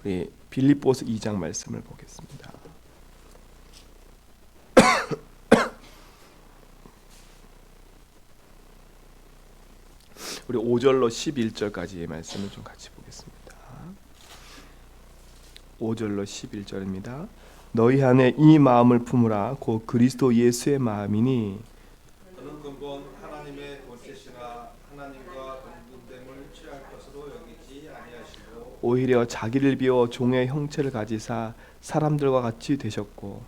우리 빌립보서 2장 말씀을 보겠습니다. 우리 5절로 11절까지의 말씀을 좀 같이 보겠습니다. 5절로 11절입니다. 너희 안에 이 마음을 품으라. 곧 그리스도 예수의 마음이니 그는 근본 하나님의 본체시나 하나님과 동분됨을 취할 것으로 여기지 아니하시고 오히려 자기를 비워 종의 형체를 가지사 사람들과 같이 되셨고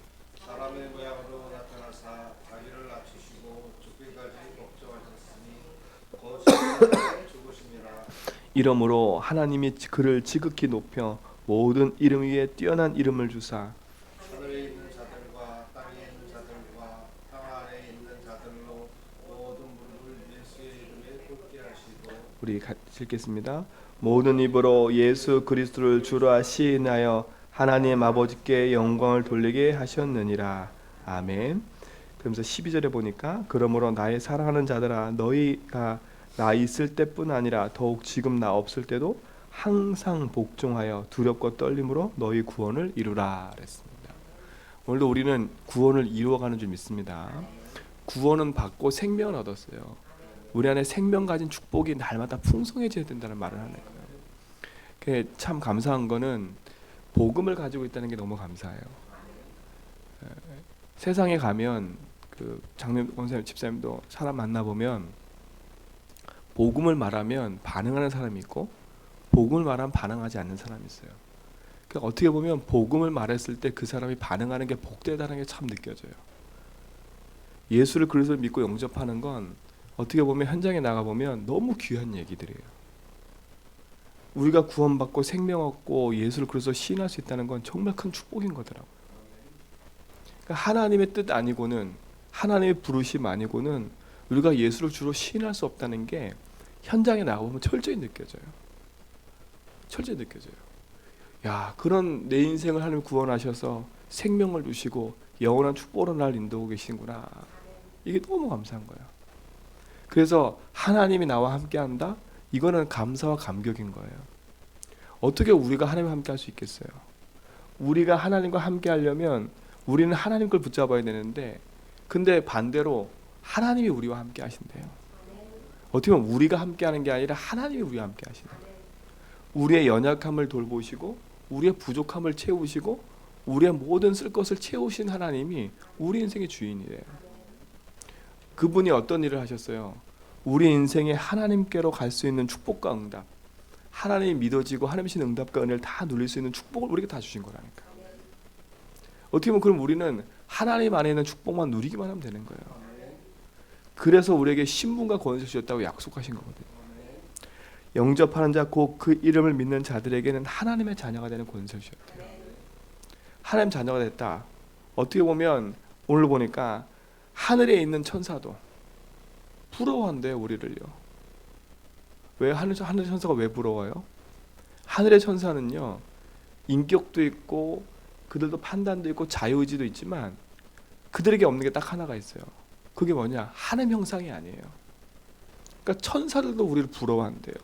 사람의 모양으로 나타나사 자기를 낮추시고 죽기까지 걱정하셨으니 곧 십자가에 죽으심이라. 이러므로 하나님이 그를 지극히 높여 모든 이름 위에 뛰어난 이름을 주사 하늘에 있는 자들과 땅에 있는 자들과 땅 안에 있는 자들로 모든 무릎을 예수의 이름에 꿇게 하시고. 우리 같이 읽겠습니다. 모든 입으로 예수 그리스도를 주라 시인하여 하나님 아버지께 영광을 돌리게 하셨느니라. 아멘. 그러면서 12절에 보니까 그러므로 나의 사랑하는 자들아 너희가 나 있을 때뿐 아니라 더욱 지금 나 없을 때도 항상 복종하여 두렵고 떨림으로 너희 구원을 이루라 그랬습니다. 오늘도 우리는 구원을 이루어가는 줄 믿습니다. 구원은 받고 생명을 얻었어요. 우리 안에 생명 가진 축복이 날마다 풍성해져야 된다는 말을 하는 거예요. 그게 참 감사한 거는 복음을 가지고 있다는 게 너무 감사해요. 세상에 가면 그 장로님, 권사님, 집사님도 사람 만나보면 복음을 말하면 반응하는 사람이 있고 복음을 말하면 반응하지 않는 사람이 있어요. 그러니까 어떻게 보면 복음을 말했을 때 그 사람이 반응하는 게 복되다는 게 참 느껴져요. 예수를 그리스도를 믿고 영접하는 건 어떻게 보면 현장에 나가보면 너무 귀한 얘기들이에요. 우리가 구원받고 생명 얻고 예수를 그리스도 시인할 수 있다는 건 정말 큰 축복인 거더라고요. 그러니까 하나님의 뜻 아니고는 하나님의 부르심 아니고는 우리가 예수를 주로 시인할 수 없다는 게 현장에 나가보면 철저히 느껴져요. 철저히 느껴져요. 야, 그런 내 인생을 하나님 구원하셔서 생명을 주시고 영원한 축복으로 날 인도하고 계시는구나. 이게 너무 감사한 거예요. 그래서 하나님이 나와 함께한다? 이거는 감사와 감격인 거예요. 어떻게 우리가 하나님과 함께 할 수 있겠어요? 우리가 하나님과 함께 하려면 우리는 하나님 걸 붙잡아야 되는데 근데 반대로 하나님이 우리와 함께 하신대요. 어떻게 보면 우리가 함께 하는 게 아니라 하나님이 우리와 함께 하시는 거예요. 우리의 연약함을 돌보시고 우리의 부족함을 채우시고 우리의 모든 쓸 것을 채우신 하나님이 우리 인생의 주인이래요. 그분이 어떤 일을 하셨어요? 우리 인생에 하나님께로 갈 수 있는 축복과 응답, 하나님이 믿어지고 하나님 신 응답과 은혜를 다 누릴 수 있는 축복을 우리에게 다 주신 거라니까. 어떻게 보면 그럼 우리는 하나님 안에 있는 축복만 누리기만 하면 되는 거예요. 그래서 우리에게 신분과 권세를 주셨다고 약속하신 거거든요. 영접하는 자 곧 그 이름을 믿는 자들에게는 하나님의 자녀가 되는 권세를 주셨대요. 하나님 자녀가 됐다. 어떻게 보면 오늘 보니까 하늘에 있는 천사도 부러워한대요, 우리를요. 왜 하늘 천사가 왜 부러워요? 하늘의 천사는요, 인격도 있고 그들도 판단도 있고 자유의지도 있지만 그들에게 없는 게 딱 하나가 있어요. 그게 뭐냐? 하나님 형상이 아니에요. 그러니까 천사들도 우리를 부러워한대요.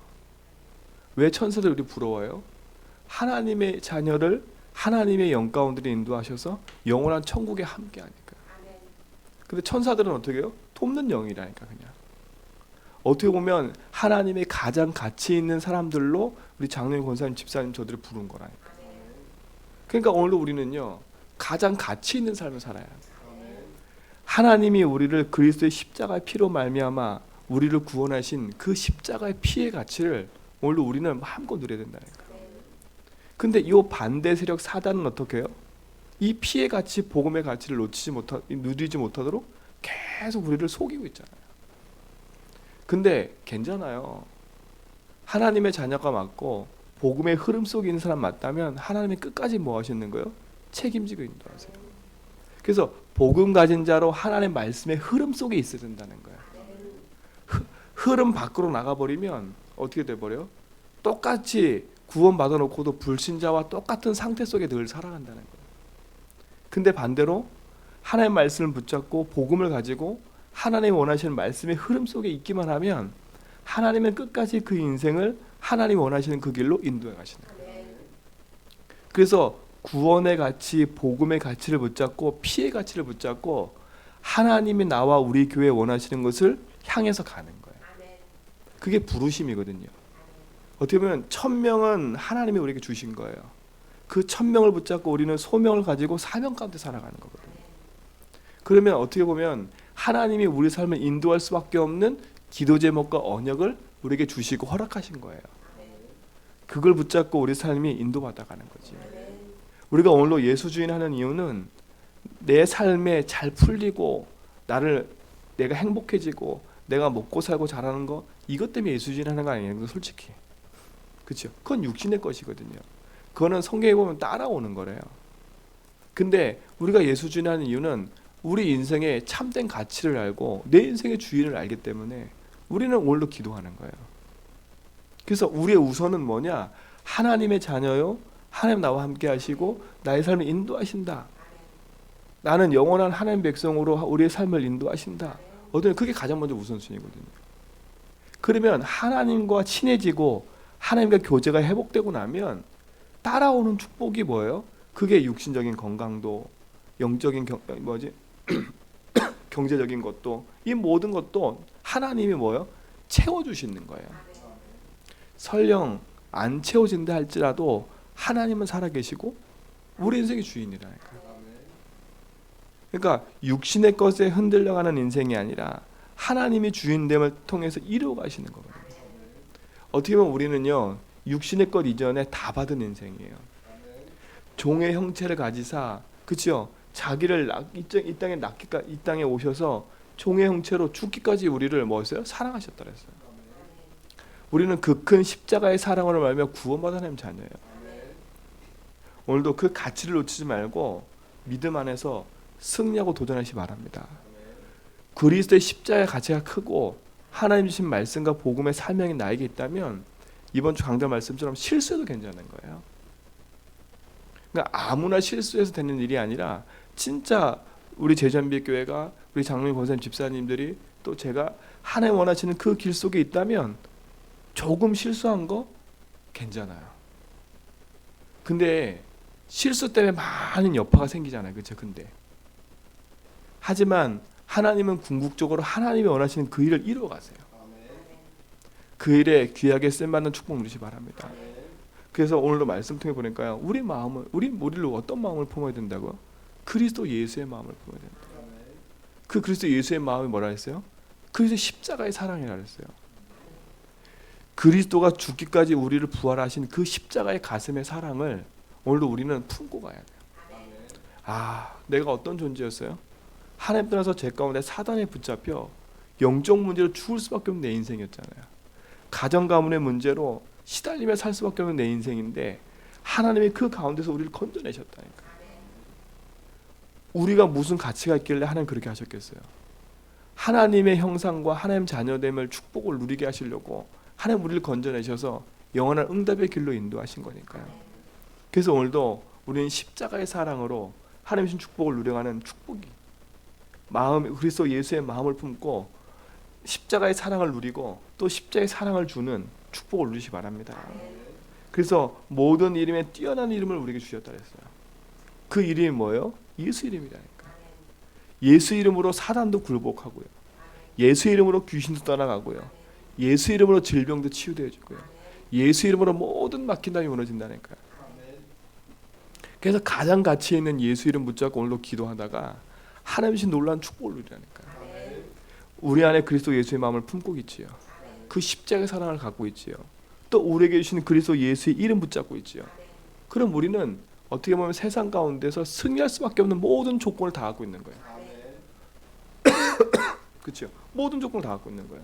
왜 천사들 우리 부러워요? 하나님의 자녀를 하나님의 영 가운데 인도하셔서 영원한 천국에 함께 하니까. 근데 천사들은 어떻게 해요? 돕는 영이라니까 그냥. 어떻게 보면 하나님의 가장 가치 있는 사람들로 우리 장로님, 권사님, 집사님 저들을 부른 거라니까. 그러니까 오늘도 우리는요 가장 가치 있는 삶을 살아야 해요. 하나님이 우리를 그리스도의 십자가의 피로 말미암아 우리를 구원하신 그 십자가의 피의 가치를 오늘도 우리는 마음껏 누려야 된다니까. 근데 이 반대 세력 사단은 어떻게 해요? 이 피의 가치, 복음의 가치를 누리지 못하도록 계속 우리를 속이고 있잖아요. 근데 괜찮아요. 하나님의 자녀가 맞고 복음의 흐름 속에 있는 사람 맞다면 하나님이 끝까지 뭐 하시는 거예요? 책임지고 인도하세요. 그래서 복음 가진 자로 하나님의 말씀의 흐름 속에 있어야 된다는 거예요. 흐름 밖으로 나가버리면 어떻게 돼버려요? 똑같이 구원 받아놓고도 불신자와 똑같은 상태 속에 늘 살아간다는 거예요. 근데 반대로 하나님의 말씀을 붙잡고 복음을 가지고 하나님이 원하시는 말씀의 흐름 속에 있기만 하면 하나님은 끝까지 그 인생을 하나님이 원하시는 그 길로 인도해 가시는 거예요. 그래서 구원의 가치, 복음의 가치를 붙잡고 피의 가치를 붙잡고 하나님이 나와 우리 교회에 원하시는 것을 향해서 가는 거예요. 그게 부르심이거든요. 어떻게 보면 1000명은 하나님이 우리에게 주신 거예요. 그 1000명을 붙잡고 우리는 소명을 가지고 사명 가운데 살아가는 거거든요. 그러면 어떻게 보면 하나님이 우리 삶을 인도할 수밖에 없는 기도 제목과 언역을 우리에게 주시고 허락하신 거예요. 그걸 붙잡고 우리 삶이 인도받아가는 거지. 우리가 오늘로 예수 주인 하는 이유는 내 삶에 잘 풀리고 내가 행복해지고 내가 먹고 살고 잘하는 거, 이것 때문에 예수 주인 하는 거 아니에요. 솔직히. 그렇죠? 그건 육신의 것이거든요. 그거는 성경에 보면 따라오는 거래요. 근데 우리가 예수 주인 하는 이유는 우리 인생의 참된 가치를 알고 내 인생의 주인을 알기 때문에 우리는 오늘도 기도하는 거예요. 그래서 우리의 우선은 뭐냐? 하나님의 자녀요, 하나님 나와 함께 하시고 나의 삶을 인도하신다. 나는 영원한 하나님 백성으로 우리의 삶을 인도하신다. 그게 가장 먼저 우선순위거든요. 그러면 하나님과 친해지고 하나님과 교제가 회복되고 나면 따라오는 축복이 뭐예요? 그게 육신적인 건강도, 영적인 경제적인 것도, 이 모든 것도 하나님이 뭐예요? 채워주시는 거예요. 설령 안 채워진다 할지라도 하나님은 살아계시고 우리 인생의 주인이라니까요. 그러니까 육신의 것에 흔들려가는 인생이 아니라 하나님이 주인됨을 통해서 이루어가시는 거거든요. 어떻게 보면 우리는요, 육신의 것 이전에 다 받은 인생이에요. 종의 형체를 가지사, 그렇죠? 자기를 이 땅에 오셔서 종의 형체로 죽기까지 우리를 뭐였어요? 사랑하셨다 그랬어요. 우리는 그 큰 십자가의 사랑으로 말하며 구원받은 하나님 자녀예요. 오늘도 그 가치를 놓치지 말고 믿음 안에서 승리하고 도전하시기 바랍니다. 그리스도의 십자가의 가치가 크고 하나님 주신 말씀과 복음의 사명이 나에게 있다면 이번 주 강단 말씀처럼 실수해도 괜찮은 거예요. 그러니까 아무나 실수해서 되는 일이 아니라 진짜 우리 제자연비교회가 우리 장로님, 권사님, 집사님들이 또 제가 하나님 원하시는 그 길 속에 있다면 조금 실수한 거 괜찮아요. 근데 실수 때문에 많은 여파가 생기잖아요. 그렇죠? 근데 하지만 하나님은 궁극적으로 하나님이 원하시는 그 일을 이루어 가세요. 그 일에 귀하게 쓰임받는 축복 누리시기 바랍니다. 그래서 오늘도 말씀 통해 보니까요, 우리를 어떤 마음을 품어야 된다고요? 그리스도 예수의 마음을 품어야 된다. 그 그리스도 예수의 마음이 뭐라 했어요? 그리스도 십자가의 사랑이라 했어요. 그리스도가 죽기까지 우리를 부활하신 그 십자가의 가슴의 사랑을 오늘도 우리는 품고 가야 돼요. 내가 어떤 존재였어요? 하나님 떠나서 제 가운데 사단에 붙잡혀 영적 문제로 죽을 수밖에 없는 내 인생이었잖아요. 가정 가문의 문제로 시달리며 살 수밖에 없는 내 인생인데 하나님이 그 가운데서 우리를 건져내셨다니까. 우리가 무슨 가치가 있길래 하나님 그렇게 하셨겠어요? 하나님의 형상과 하나님 자녀됨을 축복을 누리게 하시려고 하나님 우리를 건져내셔서 영원한 응답의 길로 인도하신 거니까요. 그래서 오늘도 우리는 십자가의 사랑으로 하나님 주신 축복을 누려가는 축복이 그리스도 예수의 마음을 품고 십자가의 사랑을 누리고 또 십자가의 사랑을 주는 축복을 누리시기 바랍니다. 그래서 모든 이름에 뛰어난 이름을 우리에게 주셨다 그랬어요. 그 이름이 뭐예요? 예수 이름이라니까. 예수 이름으로 사단도 굴복하고요. 예수 이름으로 귀신도 떠나가고요. 예수 이름으로 질병도 치유되어지고요. 예수 이름으로 모든 막힌 담이 무너진다니까요. 그래서 가장 가치 있는 예수 이름 붙잡고 오늘도 기도하다가 하나님 주신 놀라운 축복을 누리라니까요. 우리 안에 그리스도 예수의 마음을 품고 있지요. 그 십자가의 사랑을 갖고 있지요. 또 우리에게 주신 그리스도 예수의 이름 붙잡고 있지요. 그럼 우리는 어떻게 보면 세상 가운데서 승리할 수밖에 없는 모든 조건을 다 갖고 있는 거예요. 그렇죠? 모든 조건을 다 갖고 있는 거예요.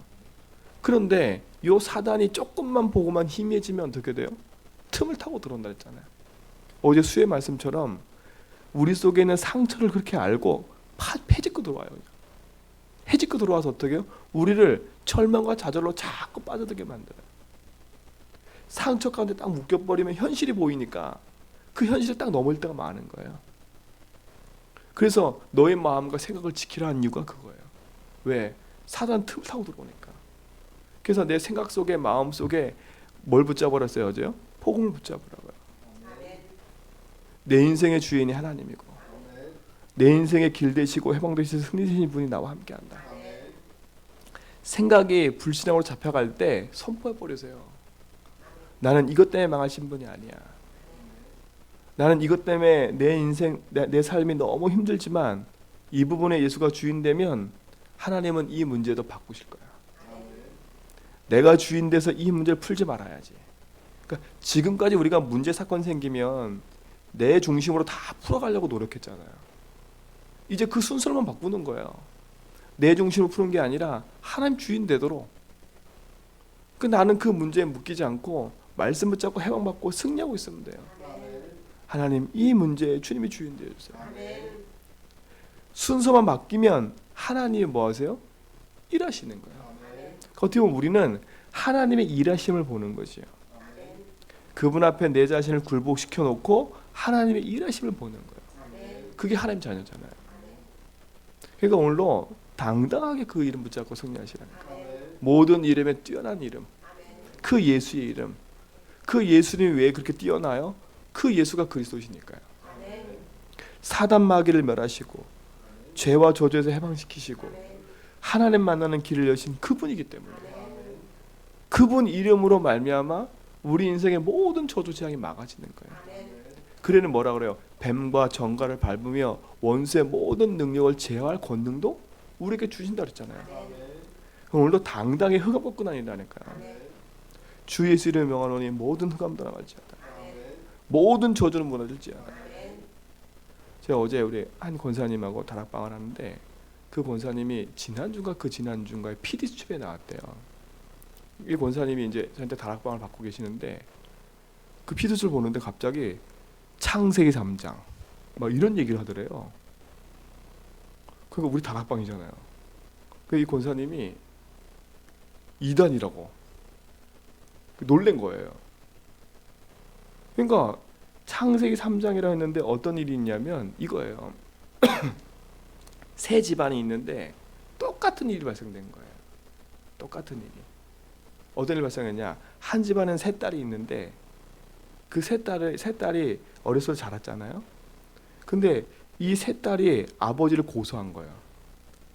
그런데 요 사단이 조금만 보고만 희미해지면 어떻게 돼요? 틈을 타고 들어온다 했잖아요. 어제 수의 말씀처럼 우리 속에 있는 상처를 그렇게 알고 해집고 들어와요. 해집고 들어와서 어떻게 해요? 우리를 절망과 좌절로 자꾸 빠져들게 만들어요. 상처 가운데 딱 묶여버리면 현실이 보이니까 그 현실을 딱 넘을 때가 많은 거예요. 그래서 너의 마음과 생각을 지키라 한 이유가 그거예요. 왜? 사단 틈을 타고 들어오니까. 그래서 내 생각 속에 마음 속에 뭘 붙잡아버렸어요 어제요? 복음을 붙잡으라고요. 내 인생의 주인이 하나님이고 아멘. 내 인생의 길 되시고 해방 되시는 승리 되시는 분이 나와 함께한다. 아멘. 생각이 불신앙으로 잡혀갈 때 선포해 버리세요. 나는 이것 때문에 망하신 분이 아니야. 나는 이것 때문에 내 인생, 내 삶이 너무 힘들지만 이 부분에 예수가 주인 되면 하나님은 이 문제도 바꾸실 거야. 내가 주인 돼서 이 문제를 풀지 말아야지. 그러니까 지금까지 우리가 문제 사건 생기면 내 중심으로 다 풀어가려고 노력했잖아요. 이제 그 순서만 바꾸는 거예요. 내 중심으로 푸는 게 아니라 하나님 주인 되도록. 나는 그 문제에 묶이지 않고 말씀 붙잡고 해방받고 승리하고 있으면 돼요. 하나님 이 문제에 주님이 주인 되어주세요. 순서만 맡기면 하나님이 뭐 하세요? 일하시는 거예요. 어떻게 보면 우리는 하나님의 일하심을 보는 거지요. 그분 앞에 내 자신을 굴복시켜 놓고 하나님의 일하심을 보는 거예요. 그게 하나님 자녀잖아요. 그러니까 오늘도 당당하게 그 이름 붙잡고 승리하시라니까. 모든 이름에 뛰어난 이름, 그 예수의 이름. 그 예수님이 왜 그렇게 뛰어나요? 그 예수가 그리스도시니까요. 사단 마귀를 멸하시고 죄와 저주에서 해방시키시고 하나님 만나는 길을 여신 그분이기 때문에 그분 이름으로 말미암아 우리 인생의 모든 저주 재앙이 막아지는 거예요. 그래는 뭐라 그래요? 뱀과 정갈을 밟으며 원수의 모든 능력을 제어할 권능도 우리에게 주신다 그랬잖아요. 오늘도 당당히 흑암 벗고 다니라니까요. 주 예수 이름을 명하노니 모든 흑암 떠나갈지어다. 모든 저주는 무너질지어다. 제가 어제 우리 한 권사님하고 다락방을 하는데 그 권사님이 지난주인가 그 지난주인가에 PD수첩에 나왔대요. 이 권사님이 이제 저한테 다락방을 받고 계시는데 그 PD수첩을 보는데 갑자기 창세기 3장 막 이런 얘기를 하더래요. 그러니까 우리 다락방이잖아요. 이 권사님이 이단이라고 놀란 거예요. 그러니까 창세기 3장이라고 했는데 어떤 일이 있냐면 이거예요. 세 집안이 있는데 똑같은 일이 발생된 거예요. 똑같은 일이. 어떤 일이 발생했냐? 한 집안은 세 딸이 있는데 그 세 딸이 어렸을 때 자랐잖아요. 근데 이 세 딸이 아버지를 고소한 거예요.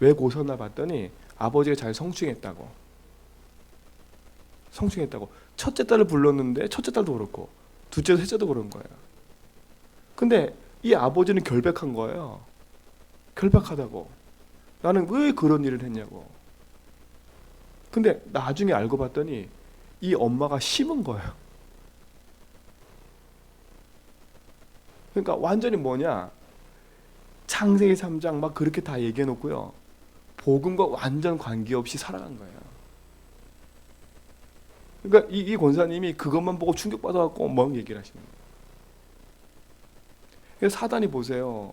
왜 고소했나 봤더니 아버지가 잘 성추행했다고. 첫째 딸을 불렀는데 첫째 딸도 그렇고 둘째, 셋째도 그런 거예요. 근데 이 아버지는 결백한 거예요. 결백하다고. 나는 왜 그런 일을 했냐고. 근데 나중에 알고 봤더니 이 엄마가 심은 거예요. 그러니까 완전히 뭐냐, 창세기 3장 막 그렇게 다 얘기해 놓고요, 복음과 완전 관계없이 살아간 거예요. 그러니까 이 권사님이 그것만 보고 충격받아갖고 막 얘기를 하시는 거예요. 그래서 사단이 보세요,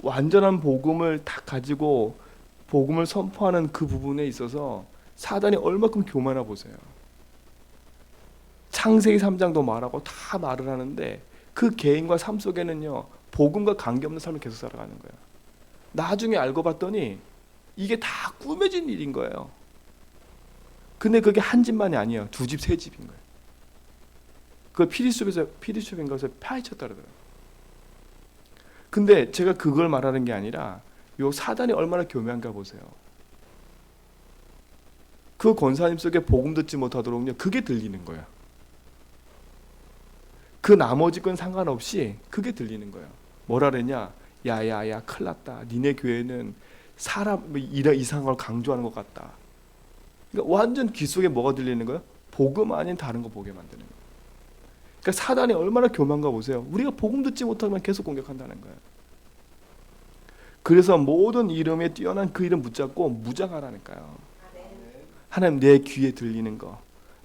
완전한 복음을 다 가지고 복음을 선포하는 그 부분에 있어서 사단이 얼마큼 교만하 보세요. 창세기 3장도 말하고 다 말을 하는데 그 개인과 삶 속에는요, 복음과 관계없는 삶을 계속 살아가는 거예요. 나중에 알고 봤더니 이게 다 꾸며진 일인 거예요. 근데 그게 한 집만이 아니에요. 두 집, 세 집인 거예요. 그걸 피디수첩인 것을 파헤쳤다 그러더라고요. 근데 제가 그걸 말하는 게 아니라 요 사단이 얼마나 교묘한가 보세요. 그 권사님 속에 복음 듣지 못하도록요, 그게 들리는 거예요. 그 나머지 건 상관없이 그게 들리는 거예요. 뭐라 그랬냐? 야야야, 큰일 났다. 니네 교회는 사람 이상한 걸 강조하는 것 같다. 그러니까 완전 귀 속에 뭐가 들리는 거예요? 복음 아닌 다른 거 보게 만드는 거예요. 그러니까 사단이 얼마나 교만가 보세요. 우리가 복음 듣지 못하면 계속 공격한다는 거예요. 그래서 모든 이름에 뛰어난 그 이름 붙잡고 무장하라니까요. 하나님, 내 귀에 들리는 거,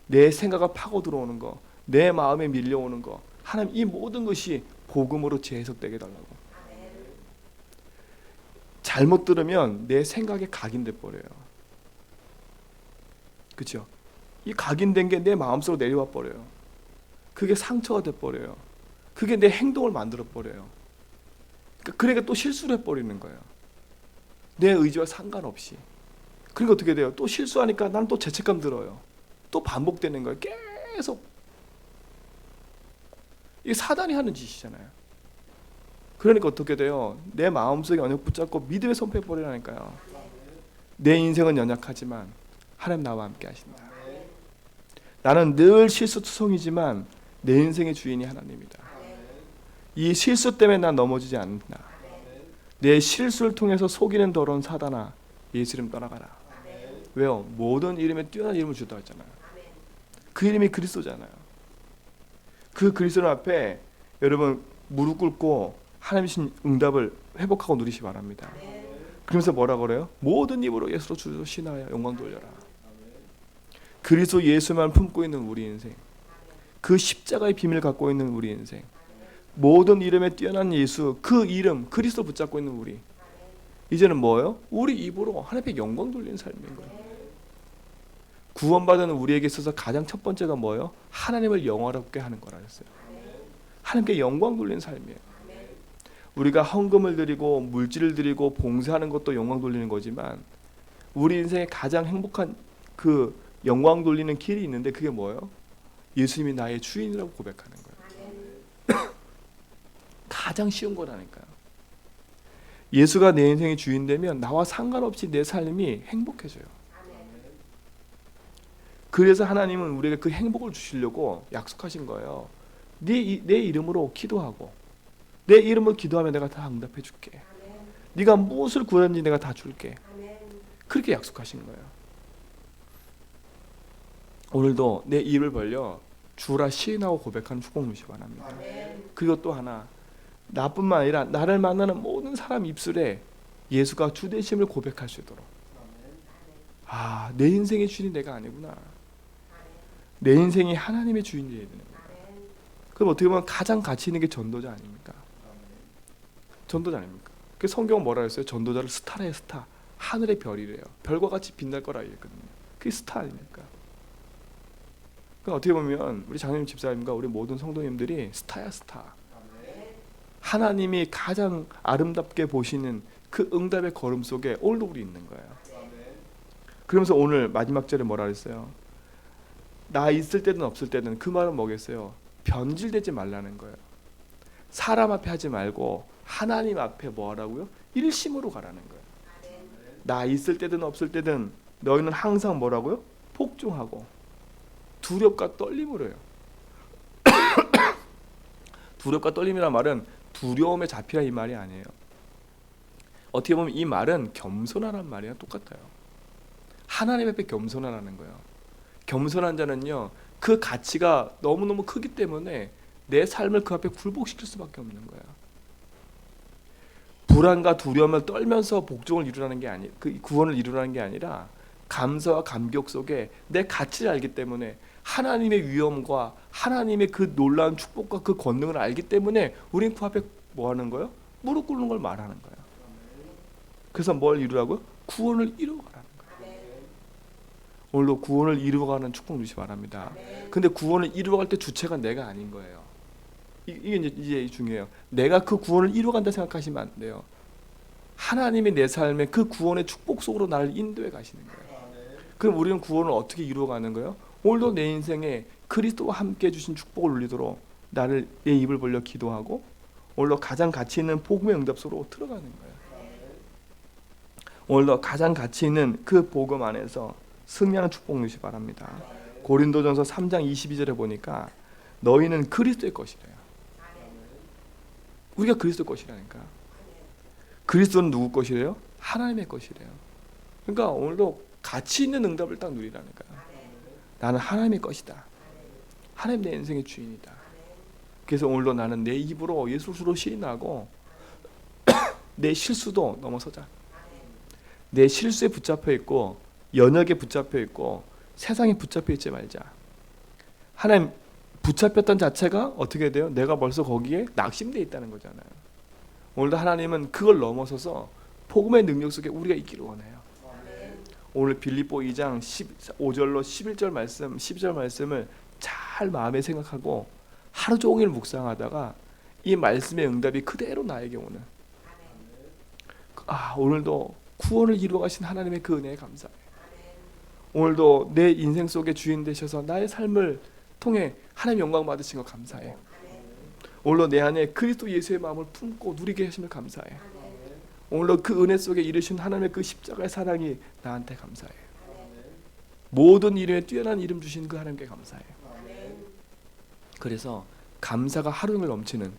내 생각을 파고 들어오는 거, 내 마음에 밀려오는 거, 하나님 이 모든 것이 복음으로 재해석되게 해달라고. 잘못 들으면 내 생각에 각인돼 버려요. 그렇죠? 이 각인된 게 내 마음속으로 내려와 버려요. 그게 상처가 돼 버려요. 그게 내 행동을 만들어 버려요. 그러니까 또 실수를 해버리는 거예요. 내 의지와 상관없이. 그러니까 어떻게 돼요? 또 실수하니까 나는 또 죄책감 들어요. 또 반복되는 거예요. 계속. 이게 사단이 하는 짓이잖아요. 그러니까 어떻게 돼요? 내 마음속에 언약 붙잡고 믿음의 손 펴버리라니까요. 내 인생은 연약하지만 하나님 나와 함께 하신다. 나는 늘 실수투성이지만 내 인생의 주인이 하나님이다. 이 실수 때문에 난 넘어지지 않는다. 내 실수를 통해서 속이는 더러운 사단아, 예수 이름 떠나가라. 왜요? 모든 이름에 뛰어난 이름을 주다 했잖아요. 그 이름이 그리스도잖아요. 그 그리스도 앞에 여러분 무릎 꿇고 하나님 신 응답을 회복하고 누리시 바랍니다. 그러면서 뭐라 그래요? 모든 입으로 예수로 주로 신하여 영광 돌려라. 그리스도 예수만 품고 있는 우리 인생, 그 십자가의 비밀을 갖고 있는 우리 인생, 모든 이름에 뛰어난 예수, 그 이름 그리스도 붙잡고 있는 우리, 이제는 뭐예요? 우리 입으로 하나님께 영광 돌리는 삶인 거예요. 구원받은 우리에게 있어서 가장 첫 번째가 뭐예요? 하나님을 영화롭게 하는 거라 했어요. 하나님께 영광 돌리는 삶이에요. 우리가 헌금을 드리고 물질을 드리고 봉사하는 것도 영광 돌리는 거지만 우리 인생의 가장 행복한 그 영광 돌리는 길이 있는데 그게 뭐예요? 예수님이 나의 주인이라고 고백하는 거예요. 가장 쉬운 거라니까요. 예수가 내 인생의 주인 되면 나와 상관없이 내 삶이 행복해져요. 그래서 하나님은 우리에게 그 행복을 주시려고 약속하신 거예요. 내 이름으로 기도하고 내 이름으로 기도하면 내가 다 응답해 줄게. 네가 무엇을 구하는지 내가 다 줄게. 그렇게 약속하신 거예요. 오늘도 내 입을 벌려 주라 시인하고 고백하는 축복 누시기 바랍니다. 그리고 또 하나, 나뿐만 아니라 나를 만나는 모든 사람 입술에 예수가 주 되심을 고백할 수 있도록. 아, 내 인생의 주인이 내가 아니구나. 내 인생이 하나님의 주인이 되어야 되는 거예요. 그럼 어떻게 보면 가장 가치 있는 게 전도자 아닙니까? 전도자 아닙니까? 그 성경은 뭐라 했어요? 전도자를 스타래, 스타. 하늘의 별이래요. 별과 같이 빛날 거라 얘기했거든요. 그게 스타 아닙니까? 그러니까 어떻게 보면 우리 장로님 집사님과 우리 모든 성도님들이 스타야, 스타. 하나님이 가장 아름답게 보시는 그 응답의 걸음 속에 오늘도 우리 있는 거예요. 그러면서 오늘 마지막 절에 뭐라 그랬어요? 나 있을 때든 없을 때든, 그 말은 뭐겠어요? 변질되지 말라는 거예요. 사람 앞에 하지 말고 하나님 앞에 뭐 하라고요? 일심으로 가라는 거예요. 나 있을 때든 없을 때든 너희는 항상 뭐라고요? 복종하고 두렵과 떨림으로 해요. 두렵과 떨림이란 말은 두려움에 잡히라 이 말이 아니에요. 어떻게 보면 이 말은 겸손하라는 말이랑 똑같아요. 하나님 앞에 겸손하라는 거예요. 겸손한 자는요, 그 가치가 너무너무 크기 때문에 내 삶을 그 앞에 굴복시킬 수밖에 없는 거예요. 불안과 두려움을 떨면서 복종을 이루라는 게 아니, 그 구원을 이루라는 게 아니라 감사와 감격 속에 내 가치를 알기 때문에 하나님의 위엄과 하나님의 그 놀라운 축복과 그 권능을 알기 때문에 우린 그 앞에 뭐 하는 거예요? 무릎 꿇는 걸 말하는 거예요. 그래서 뭘 이루라고요? 구원을 이루어가라는 거예요. 오늘도 구원을 이루어가는 축복 주시기 바랍니다. 근데 구원을 이루어갈 때 주체가 내가 아닌 거예요. 이게 이제 중요해요. 내가 그 구원을 이루어간다 생각하시면 안 돼요. 하나님이 내 삶에 그 구원의 축복 속으로 나를 인도해 가시는 거예요. 그럼 우리는 구원을 어떻게 이루어가는 거예요? 오늘도 내 인생에 그리스도와 함께 주신 축복을 누리도록 나를 내 입을 벌려 기도하고 오늘도 가장 가치 있는 복음의 응답 속으로 들어가는 거예요. 오늘도 가장 가치 있는 그 복음 안에서 승리하는 축복 누시기 바랍니다. 고린도전서 3장 22절에 보니까 너희는 그리스도의 것이래요. 우리가 그리스도 것이라니까. 그리스도는 누구 것이래요? 하나님의 것이래요. 그러니까 오늘도 가치 있는 응답을 딱 누리라니까요. 나는 하나님의 것이다. 하나님 내 인생의 주인이다. 그래서 오늘도 나는 내 입으로 예수로 시인하고 내 실수도 넘어서자. 내 실수에 붙잡혀 있고 연약에 붙잡혀 있고 세상에 붙잡혀 있지 말자. 하나님 붙잡혔던 자체가 어떻게 돼요? 내가 벌써 거기에 낙심되어 있다는 거잖아요. 오늘도 하나님은 그걸 넘어서서 복음의 능력 속에 우리가 있기를 원해요. 오늘 빌립보 2장 15절로 11절 말씀, 12절 말씀을 잘 마음에 생각하고 하루 종일 묵상하다가 이 말씀의 응답이 그대로 나에게 오는, 오늘도 구원을 이루어 가신 하나님의 그 은혜에 감사해요. 오늘도 내 인생 속에 주인 되셔서 나의 삶을 통해 하나님 영광 받으신 거 감사해요. 오늘도 내 안에 그리스도 예수의 마음을 품고 누리게 하심을 감사해. 오늘도 그 은혜 속에 이르신 하나님의 그 십자가의 사랑이 나한테 감사해. 모든 이름에 뛰어난 이름 주신 그 하나님께 감사해. 그래서 감사가 하루 종일 넘치는,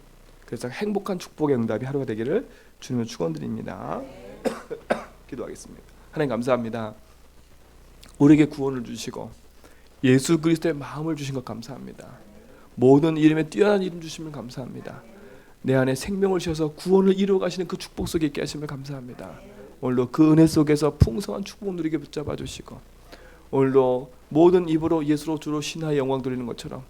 그래서 행복한 축복의 응답이 하루가 되기를 주님을 축원드립니다. 기도하겠습니다. 하나님 감사합니다. 우리에게 구원을 주시고 예수 그리스도의 마음을 주신 것 감사합니다. 모든 이름에 뛰어난 이름 주시면 감사합니다. 내 안에 생명을 주셔서 구원을 이루어 가시는 그 축복 속에 있게 하시면 감사합니다. 오늘도 그 은혜 속에서 풍성한 축복 누리게 붙잡아 주시고, 오늘도 모든 입으로 예수로 주로 신하의 영광 돌리는 것처럼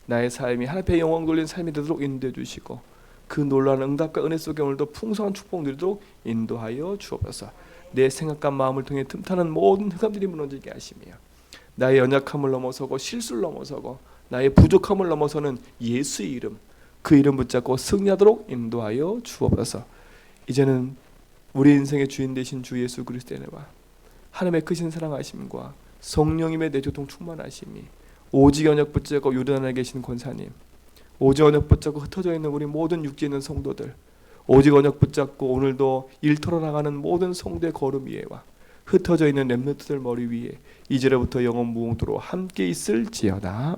나의 삶이 하나님의 영광 돌리는 삶이 되도록 인도해 주시고, 그 놀라운 응답과 은혜 속에 오늘도 풍성한 축복 누리도록 인도하여 주옵소서. 내 생각과 마음을 통해 틈타는 모든 흑암들이 무너지게 하시며, 나의 연약함을 넘어서고 실수를 넘어서고 나의 부족함을 넘어서는 예수의 이름, 그 이름 붙잡고 승리하도록 인도하여 주옵소서. 이제는 우리 인생의 주인 되신 주 예수 그리스도의 은혜와 하나님의 크신 사랑하심과 성령님의 내조통 충만하심이, 오직 언약 붙잡고 요르단에 계신 권사님, 오직 언약 붙잡고 흩어져 있는 우리 모든 육지에 있는 성도들, 오직 언약 붙잡고 오늘도 일터로 나가는 모든 성도의 걸음 위에와 흩어져 있는 렘넌트들 머리 위에 이제로부터 영원 무궁토록 함께 있을지어다.